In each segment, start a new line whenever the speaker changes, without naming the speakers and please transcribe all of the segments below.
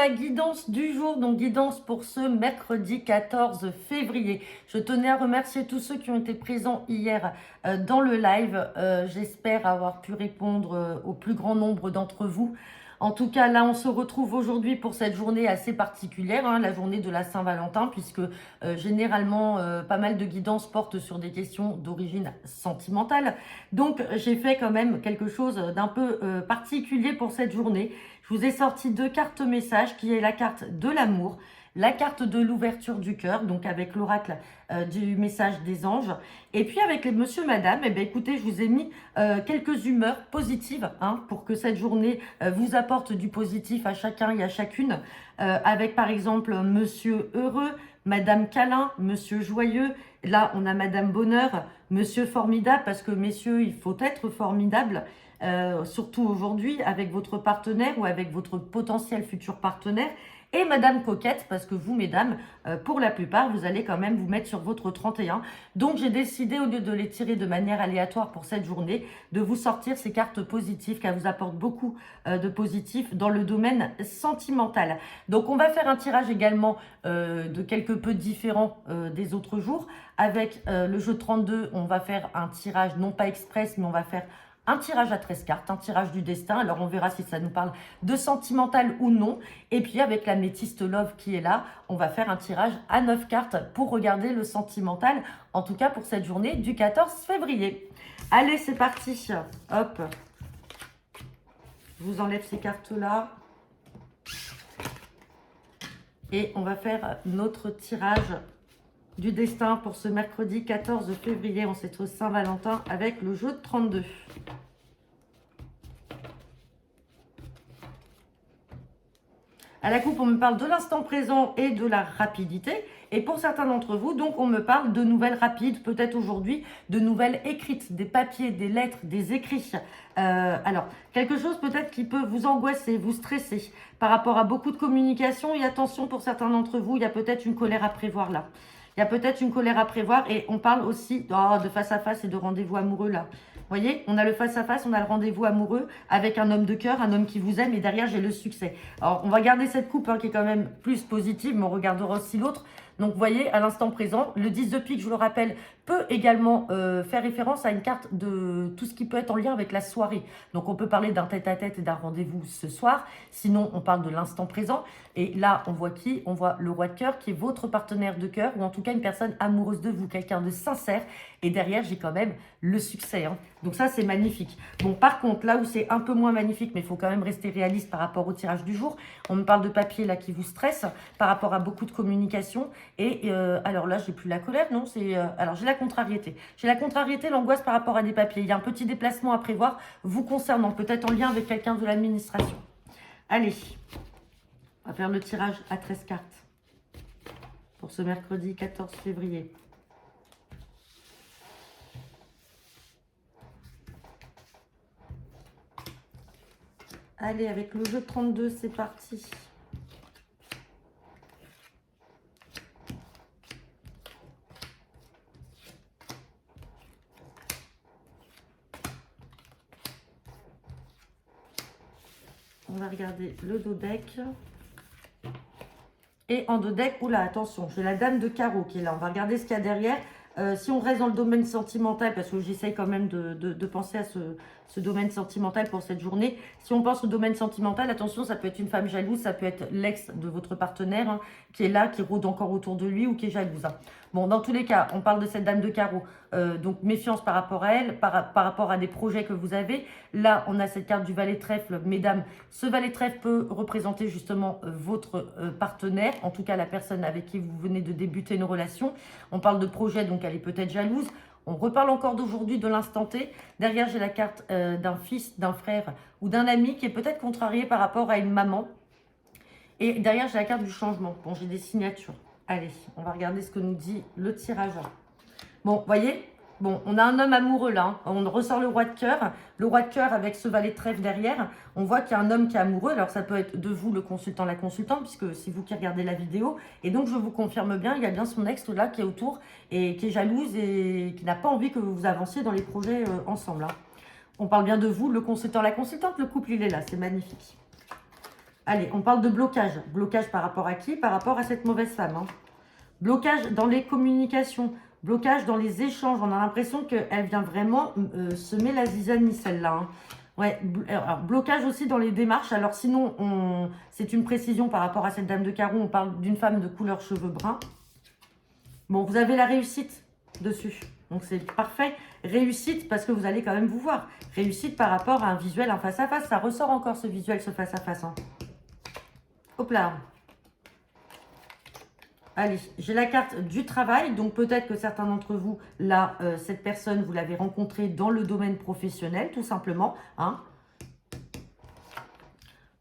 la guidance du jour, donc guidance pour ce mercredi 14 février. Je tenais à remercier tous ceux qui ont été présents hier dans le live. J'espère avoir pu répondre au plus grand nombre d'entre vous. En tout cas, là, on se retrouve aujourd'hui pour cette journée assez particulière, hein, la journée de la Saint-Valentin, puisque généralement, pas mal de guidances portent sur des questions d'origine sentimentale. Donc, j'ai fait quand même quelque chose d'un peu particulier pour cette journée. Je vous ai sorti deux cartes messages, qui est la carte de l'amour, la carte de l'ouverture du cœur, donc avec l'oracle du message des anges. Et puis avec les monsieur, madame, eh bien, écoutez, je vous ai mis quelques humeurs positives hein, pour que cette journée vous apporte du positif à chacun et à chacune. Avec par exemple monsieur heureux, madame câlin, monsieur joyeux. Là, on a madame bonheur, monsieur formidable, parce que messieurs, il faut être formidable. Surtout aujourd'hui avec votre partenaire ou avec votre potentiel futur partenaire. Et Madame Coquette, parce que vous, mesdames, pour la plupart, vous allez quand même vous mettre sur votre 31. Donc, j'ai décidé, au lieu de les tirer de manière aléatoire pour cette journée, de vous sortir ces cartes positives, qui vous apportent beaucoup de positifs dans le domaine sentimental. Donc, on va faire un tirage également de quelque peu différent des autres jours. Avec le jeu 32, on va faire un tirage, non pas express, mais on va faire un tirage à 13 cartes, un tirage du destin. Alors, on verra si ça nous parle de sentimental ou non. Et puis, avec la métiste Love qui est là, on va faire un tirage à 9 cartes pour regarder le sentimental, en tout cas pour cette journée du 14 février. Allez, c'est parti. Hop. Je vous enlève ces cartes-là. Et on va faire notre tirage du destin pour ce mercredi 14 février en cette Saint-Valentin avec le jeu de 32. À la coupe, on me parle de l'instant présent et de la rapidité. Et pour certains d'entre vous, donc, on me parle de nouvelles rapides, peut-être aujourd'hui, de nouvelles écrites, des papiers, des lettres, des écrits. Alors, quelque chose peut-être qui peut vous angoisser, vous stresser par rapport à beaucoup de communication. Et attention, pour certains d'entre vous, il y a peut-être une colère à prévoir là. Il y a peut-être une colère à prévoir et on parle aussi de face à face et de rendez-vous amoureux là. Vous voyez, on a le face à face, on a le rendez-vous amoureux avec un homme de cœur, un homme qui vous aime et derrière j'ai le succès. Alors on va garder cette coupe hein, qui est quand même plus positive, mais on regardera aussi l'autre. Donc vous voyez, à l'instant présent, le 10 de pique, je vous le rappelle, peut également faire référence à une carte de tout ce qui peut être en lien avec la soirée. Donc on peut parler d'un tête-à-tête et d'un rendez-vous ce soir. Sinon, on parle de l'instant présent. Et là, on voit qui? On voit le roi de cœur qui est votre partenaire de cœur ou en tout cas une personne amoureuse de vous, quelqu'un de sincère. Et derrière, j'ai quand même le succès. Hein. Donc ça, c'est magnifique. Bon, par contre, là où c'est un peu moins magnifique, mais il faut quand même rester réaliste par rapport au tirage du jour, on me parle de papier là qui vous stresse par rapport à beaucoup de communication. Et alors là, j'ai plus la colère, non alors j'ai la contrariété. J'ai la contrariété, l'angoisse par rapport à des papiers. Il y a un petit déplacement à prévoir vous concernant, peut-être en lien avec quelqu'un de l'administration. Allez, on va faire le tirage à 13 cartes pour ce mercredi 14 février. Allez, avec le jeu 32, c'est parti. On va regarder le dos deck. Et en dos deck, oula, attention, j'ai la dame de carreau qui est là. On va regarder ce qu'il y a derrière. Si on reste dans le domaine sentimental, parce que j'essaye quand même de penser à ce domaine sentimental pour cette journée. Si on pense au domaine sentimental, attention, ça peut être une femme jalouse, ça peut être l'ex de votre partenaire hein, qui est là, qui rôde encore autour de lui ou qui est jalouse. Hein. Bon, dans tous les cas, on parle de cette dame de carreau. Donc, méfiance par rapport à elle, par rapport à des projets que vous avez. Là, on a cette carte du valet de trèfle. Mesdames, ce valet de trèfle peut représenter justement votre partenaire, en tout cas la personne avec qui vous venez de débuter une relation. On parle de projet, donc elle est peut-être jalouse. On reparle encore d'aujourd'hui, de l'instant T. Derrière, j'ai la carte d'un fils, d'un frère ou d'un ami qui est peut-être contrarié par rapport à une maman. Et derrière, j'ai la carte du changement. Bon, j'ai des signatures. Allez, on va regarder ce que nous dit le tirage. Bon, vous voyez, bon, on a un homme amoureux là. Hein. On ressort le roi de cœur. Le roi de cœur avec ce valet de trèfle derrière. On voit qu'il y a un homme qui est amoureux. Alors, ça peut être de vous, le consultant, la consultante, puisque c'est vous qui regardez la vidéo. Et donc, je vous confirme bien, il y a bien son ex là qui est autour et qui est jalouse et qui n'a pas envie que vous avanciez dans les projets ensemble. Hein. On parle bien de vous, le consultant, la consultante. Le couple, il est là. C'est magnifique. Allez, on parle de blocage. Blocage par rapport à qui? Par rapport à cette mauvaise femme. Hein. Blocage dans les communications. Blocage dans les échanges. On a l'impression qu'elle vient vraiment semer la zizanie, celle-là. Hein. Ouais, alors, blocage aussi dans les démarches. Alors sinon, c'est une précision par rapport à cette dame de carreau. On parle d'une femme de couleur cheveux bruns. Bon, vous avez la réussite dessus. Donc c'est parfait. Réussite parce que vous allez quand même vous voir. Réussite par rapport à un visuel, un face-à-face. Ça ressort encore ce visuel, ce face-à-face. Hein. Hop là. Allez, j'ai la carte du travail. Donc peut-être que certains d'entre vous, là, cette personne, vous l'avez rencontrée dans le domaine professionnel, tout simplement. Hein.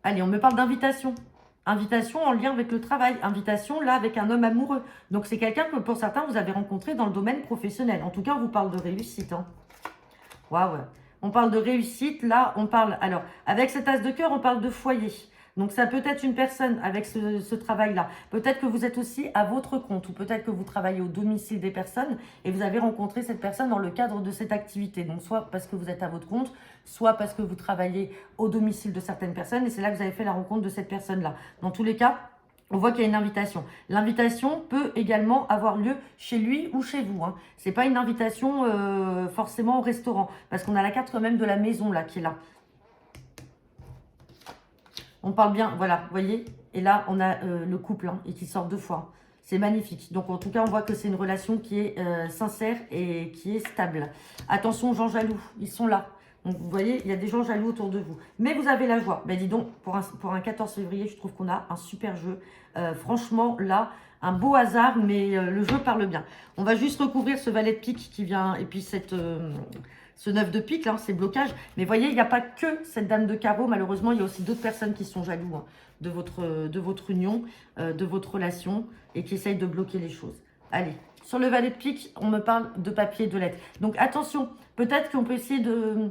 Allez, on me parle d'invitation. Invitation en lien avec le travail. Invitation, là, avec un homme amoureux. Donc, c'est quelqu'un que, pour certains, vous avez rencontré dans le domaine professionnel. En tout cas, on vous parle de réussite. Hein. Waouh. On parle de réussite. Là, on parle... Alors, avec cet as de cœur, on parle de foyer. Donc, ça peut être une personne avec ce travail-là. Peut-être que vous êtes aussi à votre compte ou peut-être que vous travaillez au domicile des personnes et vous avez rencontré cette personne dans le cadre de cette activité. Donc, soit parce que vous êtes à votre compte, soit parce que vous travaillez au domicile de certaines personnes et c'est là que vous avez fait la rencontre de cette personne-là. Dans tous les cas, on voit qu'il y a une invitation. L'invitation peut également avoir lieu chez lui ou chez vous. Hein. Ce n'est pas une invitation forcément au restaurant parce qu'on a la carte quand même de la maison là qui est là. On parle bien, voilà, vous voyez. Et là, on a le couple hein, et qui sort 2 fois. C'est magnifique. Donc, en tout cas, on voit que c'est une relation qui est sincère et qui est stable. Attention aux gens jaloux, ils sont là. Donc, vous voyez, il y a des gens jaloux autour de vous. Mais vous avez la joie. Ben, dis donc, pour un 14 février, je trouve qu'on a un super jeu. Franchement, là, un beau hasard, mais le jeu parle bien. On va juste recouvrir ce valet de pique qui vient, et puis ce 9 de pique, c'est blocage. Mais voyez, il n'y a pas que cette dame de carreau. Malheureusement, il y a aussi d'autres personnes qui sont jaloux hein, de votre union, de votre relation et qui essayent de bloquer les choses. Allez, sur le valet de pique, on me parle de papier et de lettres. Donc attention, peut-être qu'on peut essayer de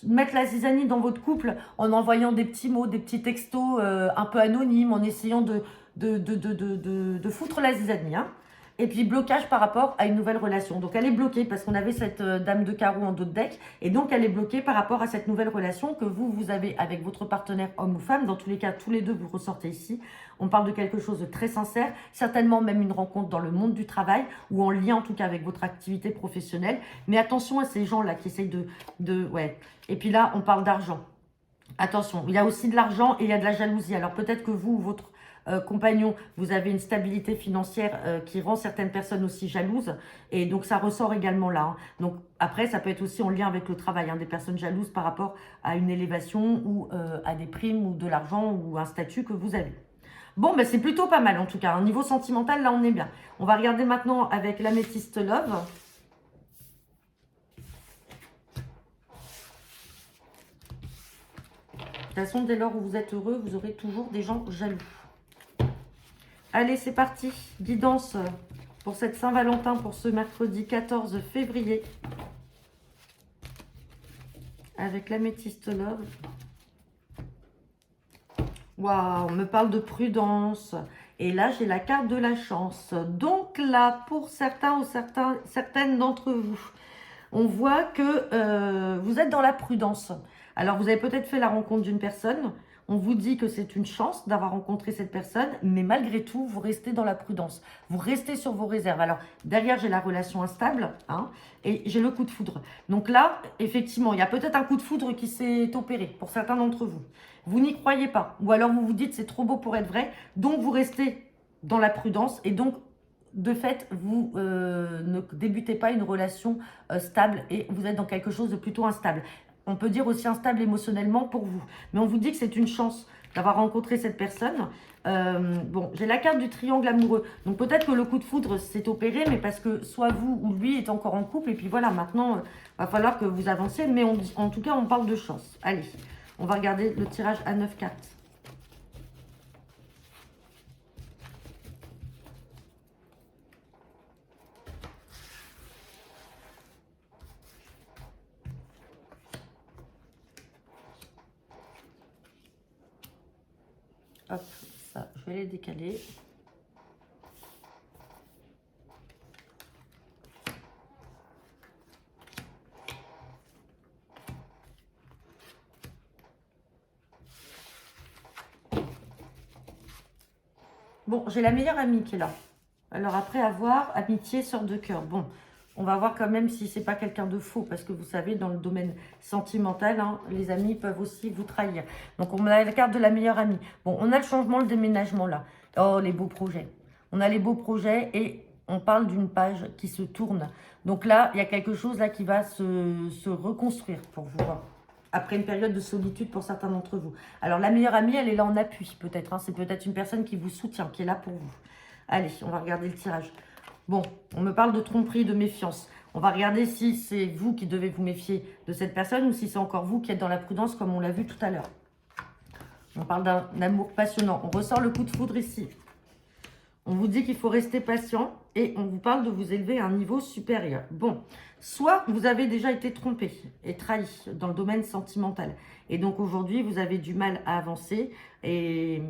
mettre la zizanie dans votre couple en envoyant des petits mots, des petits textos un peu anonymes, en essayant de foutre la zizanie. Hein. Et puis blocage par rapport à une nouvelle relation. Donc elle est bloquée parce qu'on avait cette dame de carreau en dos de deck. Et donc elle est bloquée par rapport à cette nouvelle relation que vous avez avec votre partenaire homme ou femme. Dans tous les cas, tous les deux vous ressortez ici. On parle de quelque chose de très sincère. Certainement même une rencontre dans le monde du travail ou en lien en tout cas avec votre activité professionnelle. Mais attention à ces gens-là qui essayent ouais. Et puis là, on parle d'argent. Attention, il y a aussi de l'argent et il y a de la jalousie. Alors peut-être que vous, votre compagnon, vous avez une stabilité financière qui rend certaines personnes aussi jalouses. Et donc, ça ressort également là. Hein. Donc, après, ça peut être aussi en lien avec le travail. Hein, des personnes jalouses par rapport à une élévation ou à des primes ou de l'argent ou un statut que vous avez. Bon, ben, c'est plutôt pas mal en tout cas. Au niveau sentimental, là, on est bien. On va regarder maintenant avec l'améthyste love. De toute façon, dès lors où vous êtes heureux, vous aurez toujours des gens jaloux. Allez, c'est parti. Guidance pour cette Saint-Valentin, pour ce mercredi 14 février. Avec l'améthyste love. Waouh, on me parle de prudence. Et là, j'ai la carte de la chance. Donc là, pour certains ou certaines d'entre vous, on voit que vous êtes dans la prudence. Alors, vous avez peut-être fait la rencontre d'une personne. On vous dit que c'est une chance d'avoir rencontré cette personne, mais malgré tout, vous restez dans la prudence. Vous restez sur vos réserves. Alors, derrière, j'ai la relation instable hein, et j'ai le coup de foudre. Donc là, effectivement, il y a peut-être un coup de foudre qui s'est opéré pour certains d'entre vous. Vous n'y croyez pas. Ou alors, vous vous dites c'est trop beau pour être vrai. Donc, vous restez dans la prudence et donc, de fait, vous ne débutez pas une relation stable et vous êtes dans quelque chose de plutôt instable. On peut dire aussi instable émotionnellement pour vous. Mais on vous dit que c'est une chance d'avoir rencontré cette personne. Bon, j'ai la carte du triangle amoureux. Donc peut-être que le coup de foudre s'est opéré, mais parce que soit vous ou lui est encore en couple. Et puis voilà, maintenant, va falloir que vous avanciez. Mais en tout cas, on parle de chance. Allez, on va regarder le tirage à 9 cartes. Hop, ça, je vais les décaler. Bon, j'ai la meilleure amie qui est là. Alors après avoir amitié, sœur de cœur. Bon, on va voir quand même si c'est pas quelqu'un de faux. Parce que vous savez, dans le domaine sentimental, hein, les amis peuvent aussi vous trahir. Donc on a la carte de la meilleure amie. Bon, on a le changement, le déménagement là. Oh, les beaux projets. On a les beaux projets et on parle d'une page qui se tourne. Donc là, il y a quelque chose là qui va se reconstruire pour vous. Hein, après une période de solitude pour certains d'entre vous. Alors, la meilleure amie, elle est là en appui, peut-être. Hein. C'est peut-être une personne qui vous soutient, qui est là pour vous. Allez, on va regarder le tirage. Bon, on me parle de tromperie, de méfiance. On va regarder si c'est vous qui devez vous méfier de cette personne ou si c'est encore vous qui êtes dans la prudence, comme on l'a vu tout à l'heure. On parle d'un amour passionnant. On ressort le coup de foudre ici. On vous dit qu'il faut rester patient et on vous parle de vous élever à un niveau supérieur. Bon, soit vous avez déjà été trompé et trahi dans le domaine sentimental. Et donc aujourd'hui, vous avez du mal à avancer et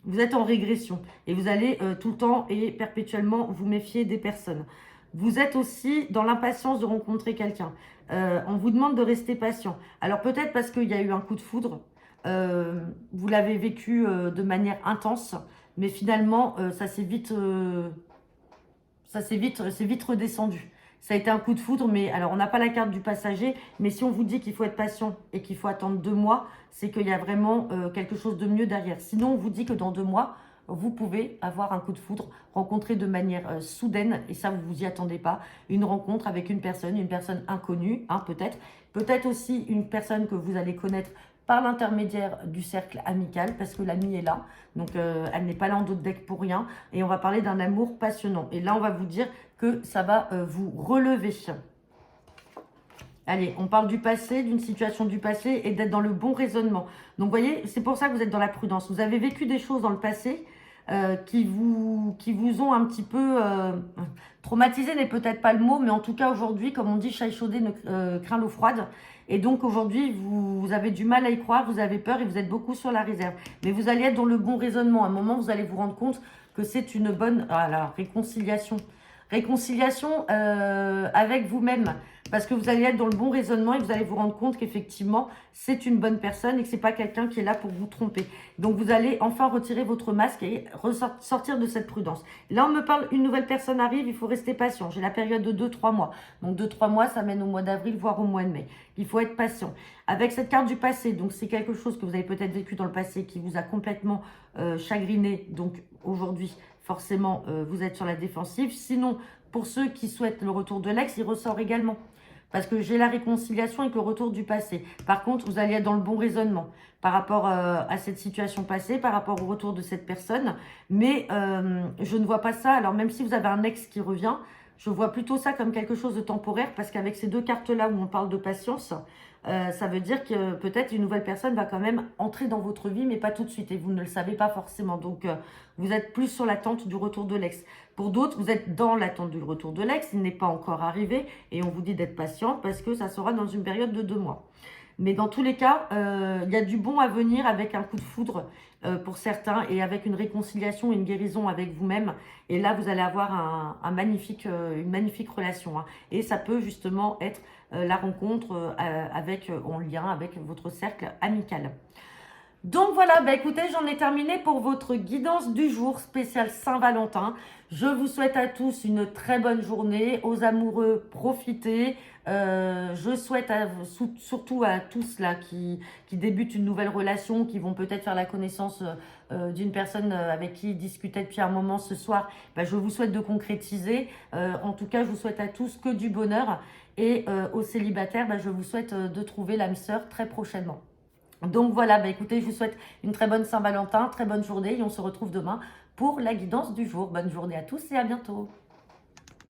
vous êtes en régression. Et vous allez tout le temps et perpétuellement vous méfier des personnes. Vous êtes aussi dans l'impatience de rencontrer quelqu'un. On vous demande de rester patient. Alors peut-être parce qu'il y a eu un coup de foudre. Vous l'avez vécu de manière intense. Mais finalement, c'est vite redescendu. Ça a été un coup de foudre, mais alors on n'a pas la carte du passager, mais si on vous dit qu'il faut être patient et qu'il faut attendre 2 mois, c'est qu'il y a vraiment quelque chose de mieux derrière. Sinon, on vous dit que dans 2 mois, vous pouvez avoir un coup de foudre, rencontrer de manière soudaine, et ça, vous vous y attendez pas, une rencontre avec une personne inconnue, hein, peut-être. Peut-être aussi une personne que vous allez connaître par l'intermédiaire du cercle amical, parce que l'amie est là, donc elle n'est pas là en dos de deck pour rien, et on va parler d'un amour passionnant. Et là, on va vous dire que ça va vous relever. Allez, on parle du passé, d'une situation du passé, et d'être dans le bon raisonnement. Donc, vous voyez, c'est pour ça que vous êtes dans la prudence. Vous avez vécu des choses dans le passé qui vous ont un petit peu traumatisé, n'est peut-être pas le mot, mais en tout cas, aujourd'hui, comme on dit, chat échaudé ne craint l'eau froide. Et donc aujourd'hui, vous avez du mal à y croire, vous avez peur et vous êtes beaucoup sur la réserve. Mais vous allez être dans le bon raisonnement. À un moment, vous allez vous rendre compte que c'est une bonne réconciliation. Réconciliation avec vous-même. Parce que vous allez être dans le bon raisonnement et vous allez vous rendre compte qu'effectivement, c'est une bonne personne et que ce n'est pas quelqu'un qui est là pour vous tromper. Donc, vous allez enfin retirer votre masque et sortir de cette prudence. Là, on me parle, une nouvelle personne arrive, il faut rester patient. J'ai la période de 2-3 mois. Donc, 2-3 mois, ça mène au mois d'avril, voire au mois de mai. Il faut être patient. Avec cette carte du passé, donc c'est quelque chose que vous avez peut-être vécu dans le passé qui vous a complètement chagriné. Donc, aujourd'hui, forcément, vous êtes sur la défensive. Sinon, pour ceux qui souhaitent le retour de l'ex, il ressort également. Parce que j'ai la réconciliation avec le retour du passé. Par contre, vous allez être dans le bon raisonnement par rapport à cette situation passée, par rapport au retour de cette personne. Mais je ne vois pas ça. Alors, même si vous avez un ex qui revient, je vois plutôt ça comme quelque chose de temporaire. Parce qu'avec ces deux cartes-là où on parle de patience, ça veut dire que peut-être une nouvelle personne va quand même entrer dans votre vie, mais pas tout de suite. Et vous ne le savez pas forcément. Donc, vous êtes plus sur l'attente du retour de l'ex. Pour d'autres, vous êtes dans l'attente du retour de l'ex. Il n'est pas encore arrivé. Et on vous dit d'être patient parce que ça sera dans une période de 2 mois. Mais dans tous les cas, il y a du bon à venir avec un coup de foudre pour certains et avec une réconciliation et une guérison avec vous-même. Et là, vous allez avoir une magnifique relation. Hein. Et ça peut justement être la rencontre en lien avec votre cercle amical. Donc voilà, bah écoutez, j'en ai terminé pour votre guidance du jour spécial Saint-Valentin. Je vous souhaite à tous une très bonne journée. Aux amoureux, profitez. Je souhaite surtout à tous là qui débutent une nouvelle relation, qui vont peut-être faire la connaissance d'une personne avec qui ils discutaient depuis un moment ce soir. Bah, je vous souhaite de concrétiser. En tout cas, je vous souhaite à tous que du bonheur. Et aux célibataires, bah, je vous souhaite de trouver l'âme sœur très prochainement. Donc voilà, bah écoutez, je vous souhaite une très bonne Saint-Valentin, très bonne journée et on se retrouve demain pour la guidance du jour. Bonne journée à tous et à bientôt.